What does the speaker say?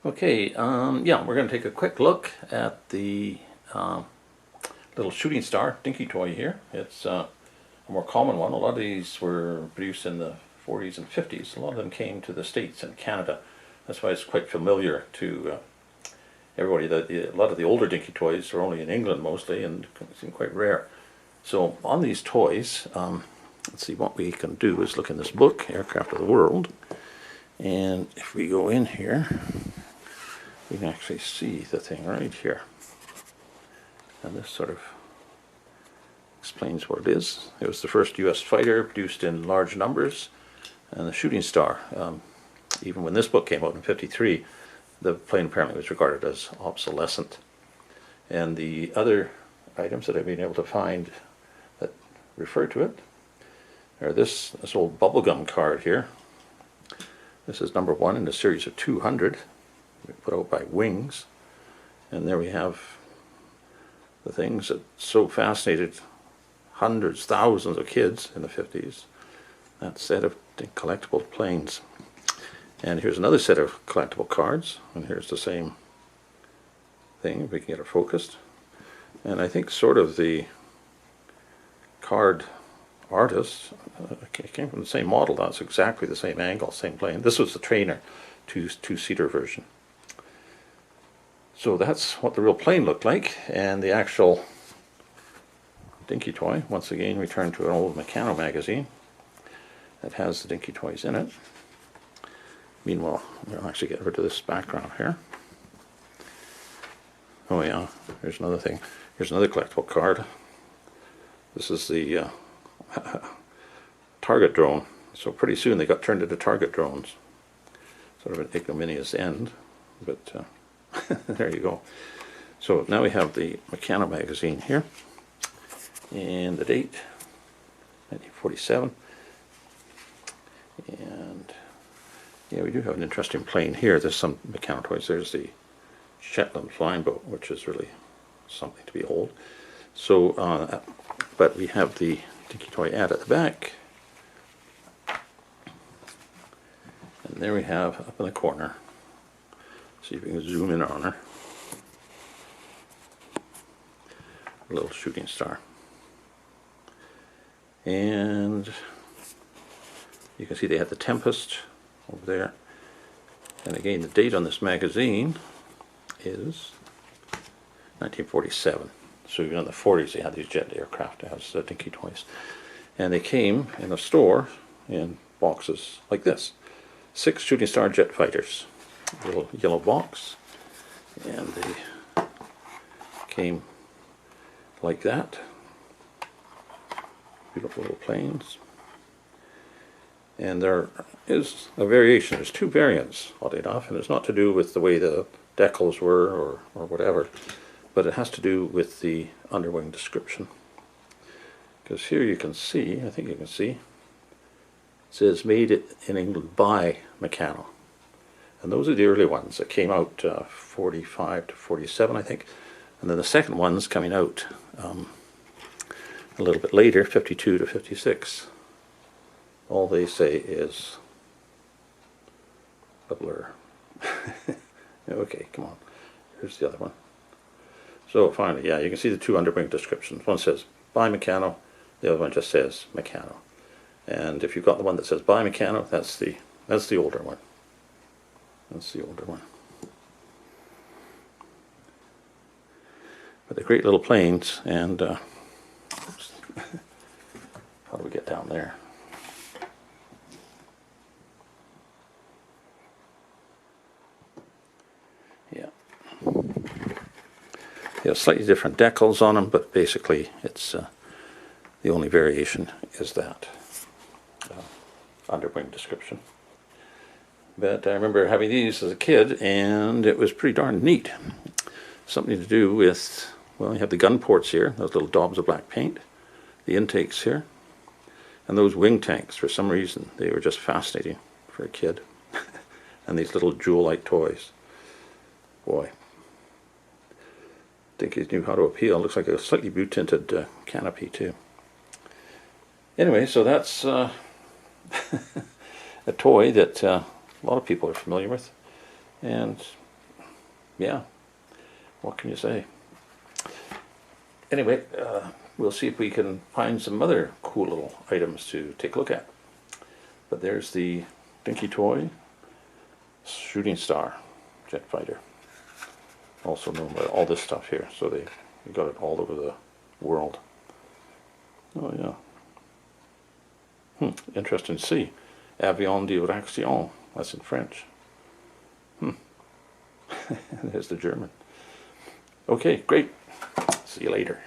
Okay, yeah, we're going to take a quick look at the little shooting star Dinky Toy here. It's a more common one. A lot of these were produced in the 40s and 50s. A lot of them came to the States and Canada. That's why it's quite familiar to everybody. A lot of the older Dinky Toys are only in England mostly and seem quite rare. So on these toys, let's see, what we can do is look in this book, Aircraft of the World. And if we go in here, we can actually see the thing right here. And this sort of explains what it is. It was the first US fighter produced in large numbers, and the Shooting Star. Even when this book came out in '53, the plane apparently was regarded as obsolescent. And the other items that I've been able to find that refer to it are this old bubblegum card here. This is number 1 in a series of 200. Put out by Wings, and there we have the things that so fascinated hundreds, thousands of kids in the 50s. That set of collectible planes. And here's another set of collectible cards, and here's the same thing, if we can get it focused. And I think sort of the card artist came from the same model. That's exactly the same angle, same plane. This was the trainer, two-seater version. So that's what the real plane looked like, and the actual Dinky Toy, once again returned to an old Meccano magazine that has the Dinky Toys in it. Meanwhile, we'll actually get rid of this background here. Oh yeah, here's another thing. Here's another collectible card. This is the target drone. So pretty soon they got turned into target drones. Sort of an ignominious end, but there you go. So now we have the Meccano magazine here, and the date, 1947. And yeah, we do have an interesting plane here. There's some Meccano toys. There's the Shetland flying boat, which is really something to behold. So, but we have the Dinky Toy ad at the back. And there we have, up in the corner, see if we can zoom in on her, a little shooting star. And you can see they had the Tempest over there. And again, the date on this magazine is 1947. So even in the 40s they had these jet aircraft as Dinky Toys. And they came in a store in boxes like this. 6 Shooting Star jet fighters. A little yellow box. And they came like that. Beautiful little planes. And there is a variation. There's 2 variants, oddly enough, and it's not to do with the way the decals were or whatever, but it has to do with the underwing description. Because here you can see, I think you can see, it says made in England by Meccano. And those are the early ones that came out 45 to 47, I think. And then the second one's coming out a little bit later, 52 to 56. All they say is a blur. Okay, come on. Here's the other one. So finally, yeah, you can see the 2 underwing descriptions. One says by Meccano, the other one just says Meccano. And if you've got the one that says by Meccano, that's the older one. That's the older one. But they're great little planes, and oops. How do we get down there? Yeah. They have slightly different decals on them, but basically it's the only variation is that underwing description. But I remember having these as a kid, and it was pretty darn neat. Something to do with, well, you have the gun ports here, those little daubs of black paint, the intakes here, and those wing tanks. For some reason, they were just fascinating for a kid. And these little jewel-like toys. Boy. Dinky knew how to appeal. Looks like a slightly blue-tinted canopy, too. Anyway, so that's a toy that a lot of people are familiar with, and yeah, what can you say? Anyway, we'll see if we can find some other cool little items to take a look at. But there's the Dinky Toy Shooting Star jet fighter. Also known by all this stuff here, so they got it all over the world. Oh yeah. Interesting to see. Avion de réaction. That's in French. There's the German. Okay, great. See you later.